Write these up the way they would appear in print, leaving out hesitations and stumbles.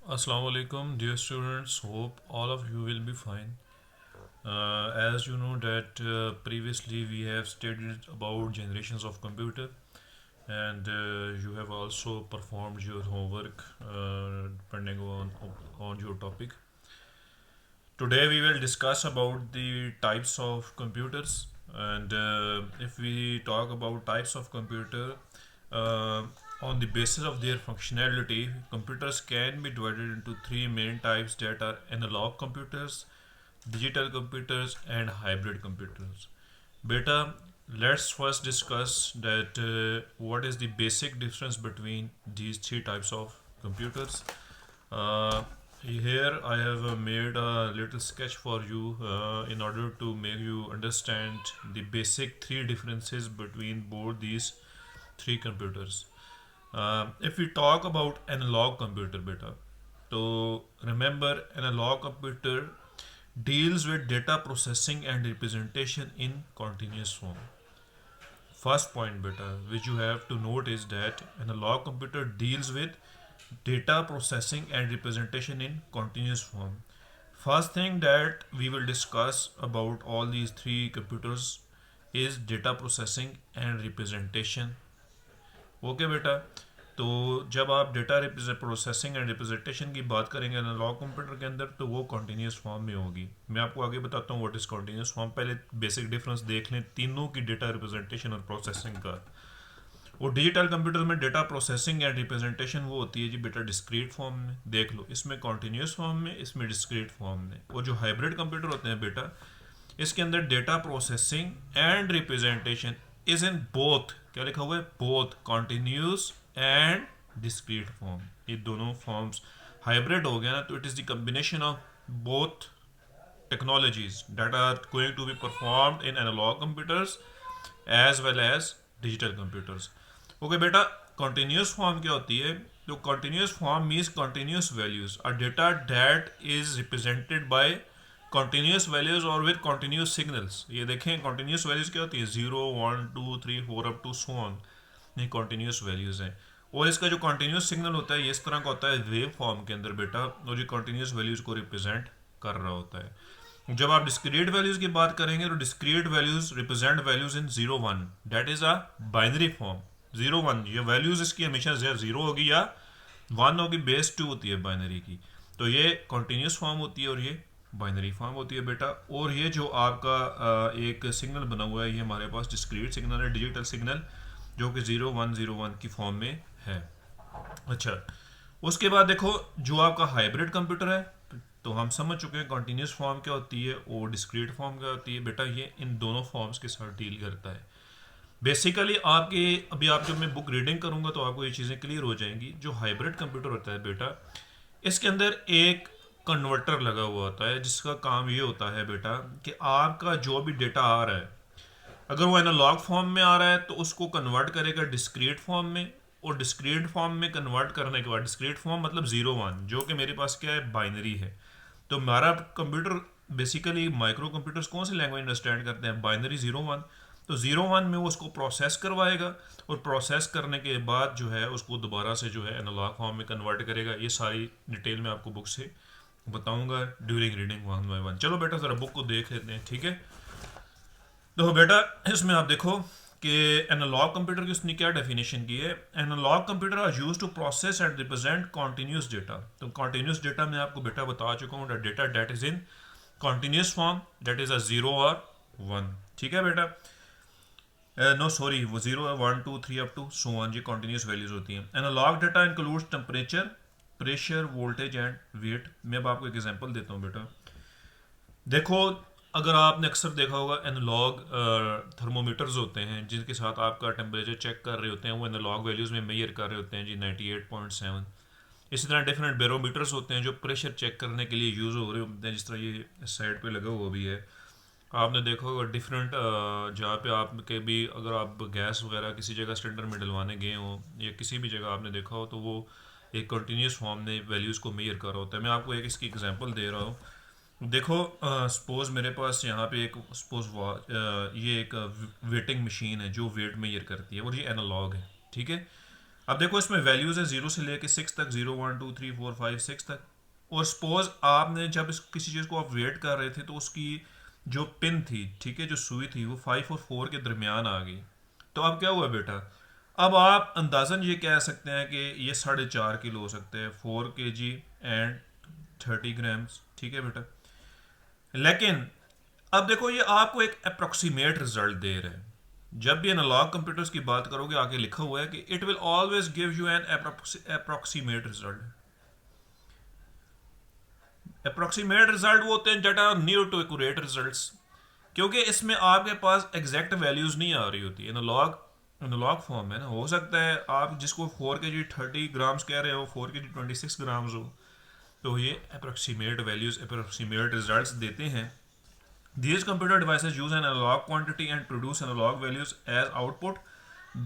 Assalamu alaikum, dear students. Hope all of you will be fine. As you know that previously we have studied about generations of computer, and you have also performed your homework depending on your topic. Today we will discuss about the types of computers, and if we talk about types of computer, uh, on the basis of their functionality, computers can be divided into three main types, that are analog computers, digital computers, and hybrid computers. Beta, let's first discuss that what is the basic difference between these three types of computers. Uh, Here I have made a little sketch for you in order to make you understand the basic three differences between both these three computers. If we talk about analog computer, beta, so remember analog computer deals with data processing and representation in continuous form. First point, beta, which you have to note is that analog computer deals with data processing and representation in continuous form. First thing that we will discuss about all these three computers is data processing and representation. Okay बेटा, तो जब आप data processing and representation की बात करेंगे analogue computer के अंदर, तो वो कॉन्टीन्यूस फॉर्म में होगी. मैं आपको आगे बताता हूँ व्हाट इज़ कॉन्टीन्यूस फॉर्म. पहले बेसिक डिफरेंस देख लें तीनों की, डेटा रिप्रेजेंटेशन और प्रोसेसिंग का. वो डिजिटल कंप्यूटर में डेटा प्रोसेसिंग एंड रिप्रेजेंटेशन वो होती है जी बेटा डिस्क्रीट फॉर्म में, देख लो, इसमें कॉन्टीन्यूस फॉर्म में, इसमें डिस्क्रीट फॉर्म में. और जो हाइब्रिड कंप्यूटर होते हैं बेटा, इसके अंदर data processing and representation is in both, क्या लिखा हुआ है, both continuous and discrete form. ये दोनों फॉर्म्स हाइब्रिड हो गया ना, तो it is the combination of both technologies that are going to be performed in analog computers as well as digital computers. Okay बेटा, continuous form क्या होती है? तो continuous form means continuous values, a data that is represented by continuous values or with continuous signals. ये देखें continuous values क्या होती है, 0 1 2 3 4 up to so on, ये continuous values हैं. और इसका जो continuous signal होता है ये इस तरह का होता है वेव फॉर्म के अंदर बेटा, और ये continuous values को रिप्रेजेंट कर रहा होता है. जब आप डिस्क्रीट वैल्यूज की बात करेंगे तो discrete values represent values in 0 1, that is a binary form. 0 1 ये वैल्यूज इसकी हमेशा जीरो होगी या वन होगी, बेस टू होती है बाइनरी की. तो ये कॉन्टीन्यूस फॉर्म होती है और ये बाइनरी फॉर्म होती है बेटा. और ये जो आपका एक सिग्नल बना हुआ है, ये हमारे पास डिस्क्रीट सिग्नल है, डिजिटल सिग्नल, जो कि 0 1 0 1 की फॉर्म में है. अच्छा, उसके बाद देखो जो आपका हाइब्रिड कंप्यूटर है, तो हम समझ चुके हैं कॉन्टीन्यूस फॉर्म क्या होती है और डिस्क्रीट फॉर्म क्या होती है बेटा. ये इन दोनों फॉर्म्स के साथ डील करता है. बेसिकली आपके अभी आप जब मैं बुक रीडिंग करूंगा तो आपको ये चीज़ें क्लियर हो जाएंगी. जो हाइब्रिड कंप्यूटर होता है बेटा, इसके अंदर एक कन्वर्टर लगा हुआ होता है जिसका काम ये होता है बेटा कि आपका जो भी डेटा आ रहा है, अगर वो एनालॉग फॉर्म में आ रहा है तो उसको कन्वर्ट करेगा डिस्क्रीट फॉर्म में, और डिस्क्रीट फॉर्म में कन्वर्ट करने के बाद, डिस्क्रीट फॉर्म मतलब 0 1, जो कि मेरे पास क्या है, बाइनरी है. तो हमारा कंप्यूटर बेसिकली, माइक्रो कंप्यूटर्स कौन सी लैंग्वेज अंडरस्टैंड करते हैं, बाइनरी 0 1. तो 0 1 में वो उसको प्रोसेस करवाएगा, और प्रोसेस करने के बाद जो है उसको दोबारा से जो है एनालॉग फॉर्म में कन्वर्ट करेगा. ये सारी डिटेल मैं आपको बुक से बताऊंगा during reading one by one. चलो बेटा ज़रा बुक को देख लेते हैं, ठीक है. तो बेटा इसमें आप देखो कि एनालॉग कंप्यूटर की उसने क्या डेफिनेशन की है. Analog computer are used to process and represent continuous data. तो कॉन्टिन्यूस डेटा मैं आपको बेटा बता चुका हूँ, data that is in continuous form, that is a 0 और 1, ठीक है बेटा. नो सॉरी, वो 0 1 2 3 अप टू सो ऑन, ये कॉन्टिन्यूस वैल्यूज होती हैं. Analog data includes temperature, pressure, voltage and weight. मैं अब आपको एक एग्जांपल देता हूँ बेटा. देखो, अगर आपने अक्सर देखा होगा एनालॉग थर्मोमीटर्स होते हैं जिनके साथ आपका टेम्परेचर चेक कर रहे होते हैं, वो एनालॉग वैल्यूज़ में मेजर कर रहे होते हैं जी 98.7. इसी तरह डिफरेंट बैरोमीटर्स होते हैं जो प्रेशर चेक करने के लिए यूज़ हो रहे होते हैं, जिस तरह ये साइड पे लगा हुआ भी है. आपने देखा होगा डिफरेंट जहाँ पे आपके भी, अगर आप गैस वगैरह किसी जगह सिलेंडर में डलवाने गए हो या किसी भी जगह आपने देखा हो, तो वो एक कंटिन्यूस फॉर्म में वैल्यूज़ को मेजर कर रहा होता है. मैं आपको एक इसकी एग्जांपल दे रहा हूँ. देखो सपोज मेरे पास यहाँ पे एक सपोज ये एक वेटिंग मशीन है जो वेट मेजर करती है, और ये एनालॉग है, ठीक है. अब देखो इसमें वैल्यूज़ है 0 से लेके 6 तक, 0 1 2 3 4 5 6 तक। और सपोज आपने जब इस किसी चीज़ को आप वेट कर रहे थे तो उसकी जो पिन थी, ठीक है, जो सुई थी वो 5 और 4 के दरमियान आ गई। तो अब क्या हुआ बेटा, अब आप अंदाजन ये कह सकते हैं कि ये 4.5 किलो हो सकते हैं, 4 kg एंड 30 ग्राम्स, ठीक है बेटा। लेकिन अब देखो ये आपको एक अप्रोक्सीमेट रिजल्ट दे रहा है। जब भी एनालॉग कंप्यूटर्स की बात करोगे आगे लिखा हुआ है कि it will always give you an approximate result. Approximate result वो होते हैं that are near to accurate results, क्योंकि इसमें आपके पास एग्जैक्ट वैल्यूज नहीं आ रही होती। एनालॉग फॉर्म है ना, हो सकता है आप जिसको 4 kg 30 ग्राम्स कह रहे हो 4 kg 26 ग्राम्स हो, तो ये अप्रोक्सीमेट वैल्यूज अप्रोक्सीमेट रिजल्ट्स देते हैं। These computer devices use an analog quantity and produce analog values as output.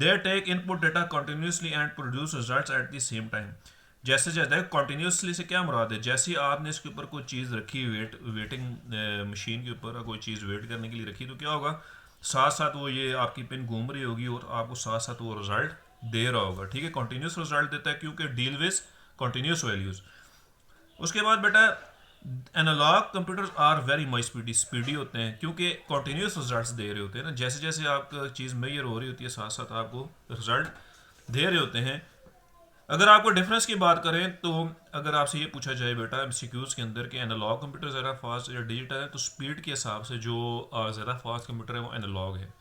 They take input data continuously and produce results at the same time. जैसे जैसे continuously से क्या मुराद है, जैसे आपने इसके ऊपर कोई चीज़ रखी वेटिंग मशीन के ऊपर कोई चीज़ वेट करने के लिए रखी, तो क्या होगा, साथ साथ वो ये आपकी पिन घूम रही होगी और आपको साथ साथ वो रिजल्ट दे रहा होगा, ठीक है। कॉन्टीन्यूस रिजल्ट देता है क्योंकि डील विज कॉन्टीन्यूस वैल्यूज। उसके बाद बेटा analog computers are very much speedy होते हैं क्योंकि कॉन्टीन्यूस रिजल्ट्स दे रहे होते हैं ना, जैसे जैसे आपका चीज़ मेजर हो रही होती है साथ साथ आपको रिजल्ट दे रहे होते हैं। अगर आपको डिफरेंस की बात करें तो अगर आपसे ये पूछा जाए बेटा एमसीक्यूज के अंदर कि एनालॉग कंप्यूटर ज़्यादा फास्ट या डिजिटल है, तो स्पीड के हिसाब से जो ज़्यादा फास्ट कंप्यूटर है वो एनालॉग है।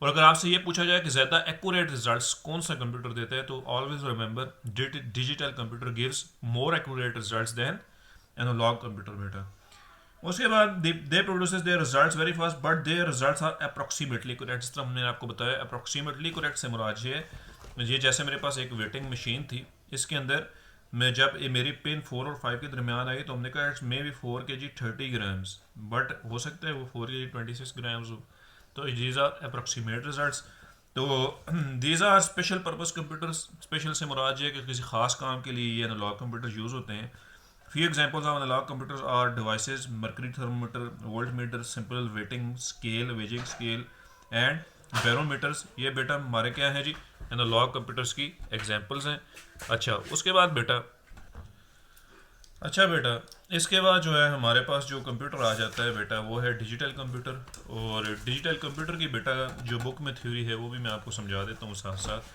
और अगर आपसे ये पूछा जाए कि ज़्यादा एक्यूरेट रिजल्ट्स कौन सा कंप्यूटर देता है, तो always remember digital computer gives more accurate results than analog computer बेटा। उसके बाद they produces their results very fast but their results are approximately correct. जिस तरह हमने आपको बताया अप्रोक्सीमेटली करेक्ट से मुराद ये जैसे मेरे पास एक वेटिंग मशीन थी, इसके अंदर मैं जब ये मेरी पिन 4 और 5 के दरमियान आई तो हमने कहा it's may be 4 kg 30 grams, but हो सकता है वो 4 kg 26 ग्राम्स हो। तो दीज आर अप्रोक्सीमेट रिजल्ट्स। तो these are special purpose computers. Special से मुराद है कि किसी खास काम के लिए ये एनालॉग कंप्यूटर यूज़ होते हैं। Few examples of analog computers are devices mercury thermometer, voltmeter, simple weighting scale, weighing scale and barometers। ये बेटा हमारे क्या है जी, एनालॉग कंप्यूटर्स की एग्जांपल्स हैं। अच्छा उसके बाद बेटा इसके बाद जो है हमारे पास जो कंप्यूटर आ जाता है बेटा वो है डिजिटल कंप्यूटर। और डिजिटल कंप्यूटर की बेटा जो बुक में थ्योरी है वो भी मैं आपको समझा देता हूँ साथ साथ।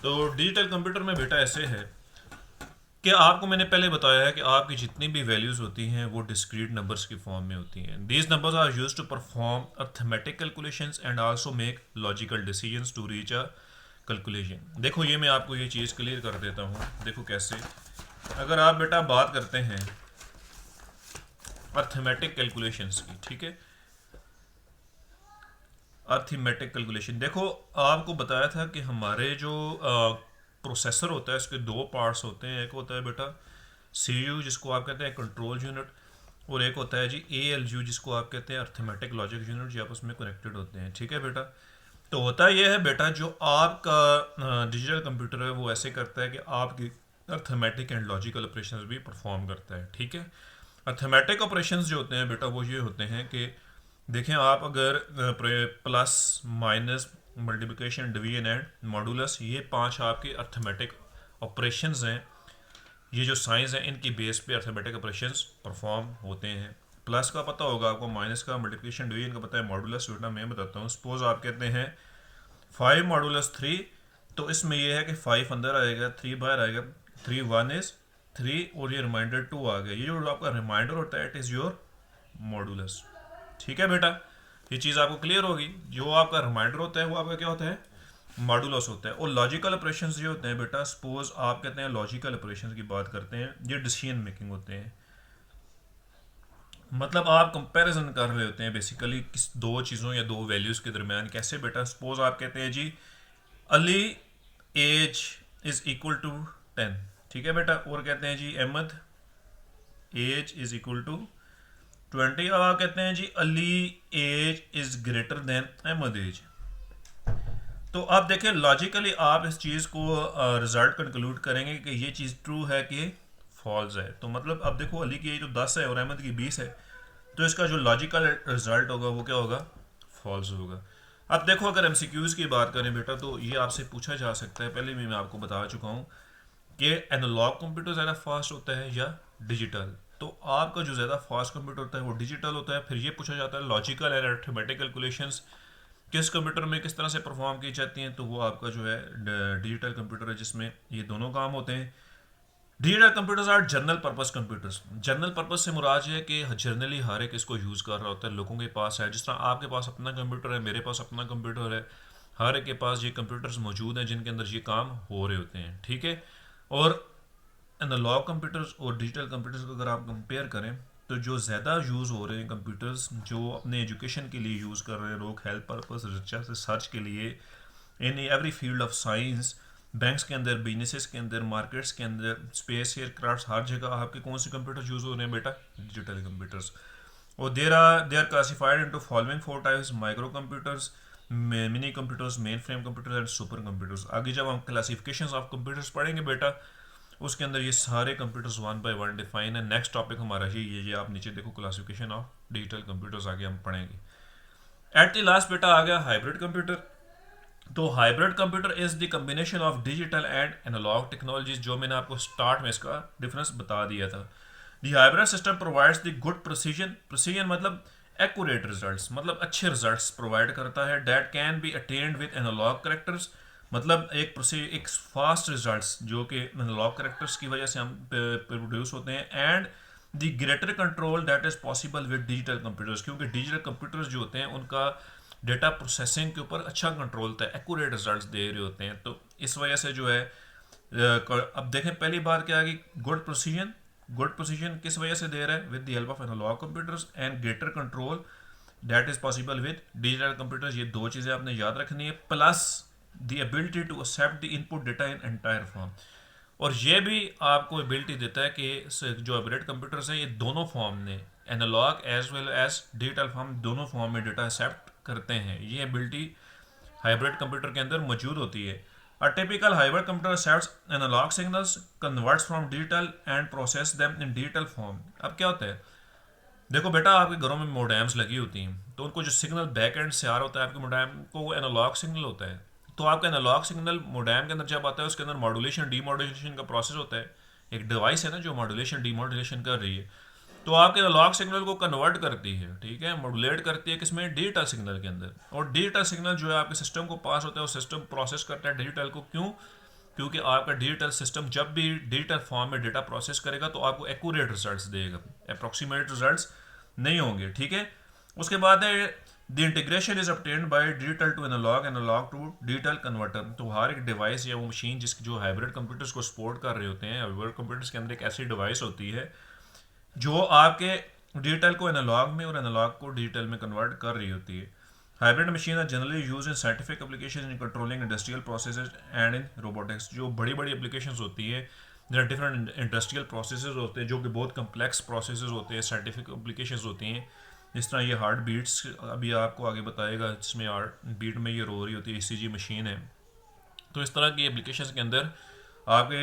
तो डिजिटल कंप्यूटर में बेटा ऐसे है कि आपको मैंने पहले बताया है कि आपकी जितनी भी वैल्यूज़ होती हैं वो डिस्क्रीट नंबर्स की फॉर्म में होती हैं। These numbers are used to perform arithmetic calculations and also make logical decisions to reach a calculation. देखो ये मैं आपको ये चीज़ क्लियर कर देता हूँ। देखो कैसे, अगर आप बेटा बात करते हैं अर्थमेटिक कैलकुलेशंस की, ठीक है, अर्थमेटिक कैलकुलेशन, देखो आपको बताया था कि हमारे जो प्रोसेसर होता है इसके दो पार्ट्स होते हैं। एक होता है बेटा सीयू जिसको आप कहते हैं कंट्रोल यूनिट, और एक होता है जी एएलयू जिसको आप कहते हैं अर्थमेटिक लॉजिक यूनिट, जो आपस में कनेक्टेड होते हैं, ठीक है बेटा। तो होता यह है बेटा जो आपका डिजिटल कंप्यूटर है वो ऐसे करता है कि आपकी अर्थमेटिक एंड लॉजिकल ऑपरेशंस भी परफॉर्म करता है, ठीक है। अर्थमेटिक ऑपरेशंस जो होते हैं बेटा वो ये होते हैं कि देखें आप अगर plus minus multiplication division and modulus, ये 5 आपके अर्थमेटिक ऑपरेशंस हैं। ये जो साइंस हैं इनकी बेस पे अर्थमेटिक ऑपरेशंस परफॉर्म होते हैं। प्लस का पता होगा आपको, माइनस का, मल्टीप्लिकेशन डिवीजन का पता है, मॉडुलस बेटा मैं बताता हूँ। सपोज आप कहते हैं 5 मॉडुलस 3, तो इसमें यह है कि 5 अंदर आएगा 3 बाहर आएगा, 3 1 इज 3 और ये रिमाइंडर 2 आ गया। ये जो आपका रिमाइंडर होता है इट इज़ योर मॉडुलस, ठीक है बेटा। ये चीज़ आपको क्लियर होगी। जो आपका रिमाइंडर होता है वो आपका क्या होता है, मॉडुलस होता है। और लॉजिकल ऑपरेशंस ये होते हैं बेटा, सपोज आप कहते हैं लॉजिकल ऑपरेशंस की बात करते हैं, ये डिसीजन मेकिंग होते हैं। मतलब आप कंपैरिजन कर रहे होते हैं बेसिकली किस दो चीज़ों या दो वैल्यूज़ के दरमियान। कैसे बेटा, सपोज आप कहते हैं जी Ali age is equal to 10, ठीक है बेटा, और कहते हैं जी Ahmad age is equal to 20। अब आप कहते हैं जी Ali age is greater than Ahmad age. तो आप देखें लॉजिकली आप इस चीज़ को रिजल्ट कंक्लूड करेंगे कि ये चीज़ ट्रू है कि फॉल्स है। तो मतलब अब देखो अली की एज जो 10 है और अहमद की 20 है, तो इसका जो लॉजिकल रिजल्ट होगा वो क्या होगा, फॉल्स होगा। अब देखो अगर एमसीक्यूज की बात करें बेटा तो ये आपसे पूछा जा सकता है, पहले भी मैं आपको बता चुका हूँ कि एनालॉग कंप्यूटर ज़्यादा फास्ट होता है या डिजिटल। तो आपका जो ज़्यादा फास्ट कंप्यूटर होता है वो डिजिटल होता है। फिर ये पूछा जाता है लॉजिकल एंड अरिथमेटिक कैलकुलेशंस किस कंप्यूटर में किस तरह से परफॉर्म की जाती हैं, तो वो आपका जो है डिजिटल कंप्यूटर है जिसमें ये दोनों काम होते हैं। Digital computers are general purpose computers. General purpose से मुराद ये है कि जनरली हर एक इसको यूज़ कर रहा होता है, लोगों के पास है। जिस तरह आपके पास अपना कंप्यूटर है, मेरे पास अपना कंप्यूटर है, हर एक के पास ये कंप्यूटर्स मौजूद हैं जिनके अंदर ये काम हो रहे होते हैं, ठीक है। और एनालॉग कंप्यूटर्स और डिजिटल कंप्यूटर्स को अगर आप कंपेयर करें तो जो ज़्यादा यूज़ हो रहे हैं कंप्यूटर्स जो अपने एजुकेशन के लिए यूज़ कर रहे हैं लोग, हेल्थ पर्पस, रिसर्च के लिए, in every field of science, banks के अंदर, बिजनेसेस के अंदर, मार्केट्स के अंदर, स्पेस एयरक्राफ्ट, हर जगह आपके कौन से कंप्यूटर यूज़ हो रहे हैं बेटा? Digital computers. और they are classified into following 4 types: micro computers, mini computers, main frame computers and super computers. आगे जब हम क्लासिफिकेशन ऑफ कंप्यूटर्स पढ़ेंगे बेटा उसके अंदर ये सारे computers one by one define है। नेक्स्ट टॉपिक हमारा ये आप नीचे देखो, क्लासिफिकेशन ऑफ डिजिटल कंप्यूटर्स आगे हम पढ़ेंगे। एट द लास्ट बेटा आ गया हाइब्रिड कंप्यूटर। तो hybrid computer is the combination of digital and analog technologies, जो मैंने आपको स्टार्ट में इसका डिफरेंस बता दिया था। The hybrid system provides the good precision, precision मतलब एक्यूरेट रिजल्ट्स, मतलब अच्छे रिजल्ट्स प्रोवाइड करता है। That can be attained with analog characters, मतलब एक फास्ट रिजल्ट्स जो कि एनालॉग करेक्टर्स की वजह से हम प्रोड्यूस होते हैं। And the greater control that is possible with digital computers, क्योंकि डिजिटल कंप्यूटर्स जो होते हैं उनका डेटा प्रोसेसिंग के ऊपर अच्छा कंट्रोल होता है, एक्यूरेट रिजल्ट्स दे रहे होते हैं। तो इस वजह से जो है अब देखें पहली बात क्या है कि गुड प्रोसीजन, गुड प्रोसीजन किस वजह से दे रहा है? With the help of analog computers and greater control that is possible with digital computers. ये दो चीज़ें आपने याद रखनी है, plus the ability to accept the input data in entire form. और ये भी आपको एबिलिटी देता है कि जो हाइब्रिड कंप्यूटर्स हैं ये दोनों फॉर्म में, analog as well as digital form, दोनों फॉर्म में डेटा एक्सेप्ट करते हैं। ये एबिलिटी हाइब्रिड कंप्यूटर के अंदर मौजूद होती है। A typical hybrid computer accepts analog signals, converts from digital and process them in digital form. अब क्या होता है, देखो बेटा आपके घरों में मोडेम्स लगी होती हैं, तो उनको जो सिग्नल बैक एंड से आ रहा होता है आपके मोडेम को, वो एनालॉग सिग्नल होता है। तो आपका एनालॉग सिग्नल मोडेम के अंदर जब आता है उसके अंदर मॉड्यूलेशन डीमॉड्यूलेशन का प्रोसेस होता है। एक डिवाइस है ना जो मॉड्यूलेशन डीमॉड्यूलेशन कर रही है, तो आपके एनालॉग सिग्नल को कन्वर्ट करती है, ठीक है, मॉड्यूलेट करती है किसमें? डिजिटल सिग्नल के अंदर। और डिजिटल सिग्नल जो है आपके सिस्टम को पास होता है, वो सिस्टम प्रोसेस करता है डिजिटल को। क्यों? क्योंकि आपका डिजिटल सिस्टम जब भी डिजिटल फॉर्म में डेटा प्रोसेस करेगा तो आपको एक्यूरेट रिजल्ट्स देगा, अप्रॉक्सीमेट रिजल्ट्स नहीं होंगे, ठीक है। उसके बाद है the integration is obtained by digital to analog, analog to digital converter. तो हर एक डिवाइस या वो मशीन जिसकी जो हाइब्रिड कंप्यूटर्स को सपोर्ट कर रहे होते हैं, हाइब्रिड कंप्यूटर्स के अंदर एक ऐसी डिवाइस होती है जो आपके डिजिटल को एनालॉग में और एनालॉग को डिजिटल में कन्वर्ट कर रही होती है। Hybrid machine are generally use in scientific application, in controlling industrial processes and in robotics. जो बड़ी बड़ी एप्लीकेशंस होती है, जहाँ डिफरेंट इंडस्ट्रियल प्रोसेसेस होते हैं जो कि बहुत कम्प्लेक्स प्रोसेसेस होते हैं, साइंटिफिक एप्लीकेशंस होती हैं। जिस तरह ये हार्ट बीट्स अभी आपको आगे बताएगा, जिसमें हार्ट बीट में ये रो रही होती है, ईसीजी मशीन है। तो इस तरह की एप्लीकेशंस के अंदर आपके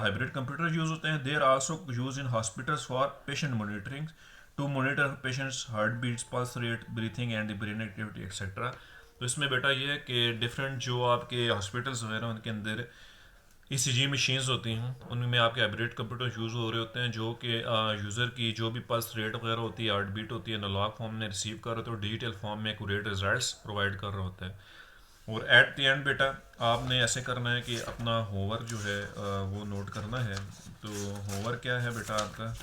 हाइब्रिड कंप्यूटर यूज़ होते हैं। There also use in hospitals for patient monitoring, to monitor patients heart beats, pulse rate, breathing and brain activity etcetera. तो इसमें बेटा ये है कि डिफरेंट जो आपके हॉस्पिटल्स वगैरह उनके अंदर ईसीजी मशीन्स होती हैं, उनमें आपके हाइब्रिड कंप्यूटर यूज़ हो रहे होते हैं जो कि यूज़र की जो भी पल्स रेट वगैरह होती है, हार्ट बीट होती है, एनालॉग फॉर्म में रिसीव कर रहे होते हैं और डिजिटल फॉर्म में एक्यूरेट रिजल्ट्स प्रोवाइड कर रहा होता है। और एट द एंड बेटा आपने ऐसे करना है कि अपना होमवर्क जो है वो नोट करना है। तो होमवर्क क्या है बेटा आपका?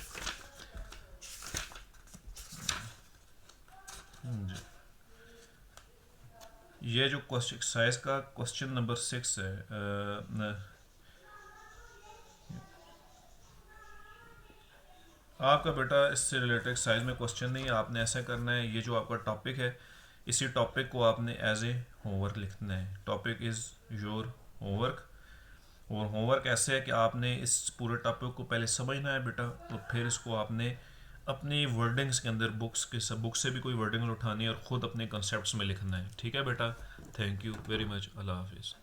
जी, ये जो क्वेश्चन एक्सरसाइज का क्वेश्चन नंबर 6 है, आपका बेटा इससे रिलेटेड एक्सरसाइज में क्वेश्चन नहीं है, आपने ऐसा करना है, ये जो आपका टॉपिक है इसी टॉपिक को आपने एज ए होमवर्क लिखना है। Topic is your homework. और होमवर्क ऐसे है कि आपने इस पूरे टॉपिक को पहले समझना है बेटा, तो फिर इसको आपने अपनी वर्डिंग्स के अंदर बुक से भी कोई वर्डिंग उठानी है और ख़ुद अपने कंसेप्ट में लिखना है, ठीक है बेटा। थैंक यू वेरी मच, अल्लाह हाफिज़।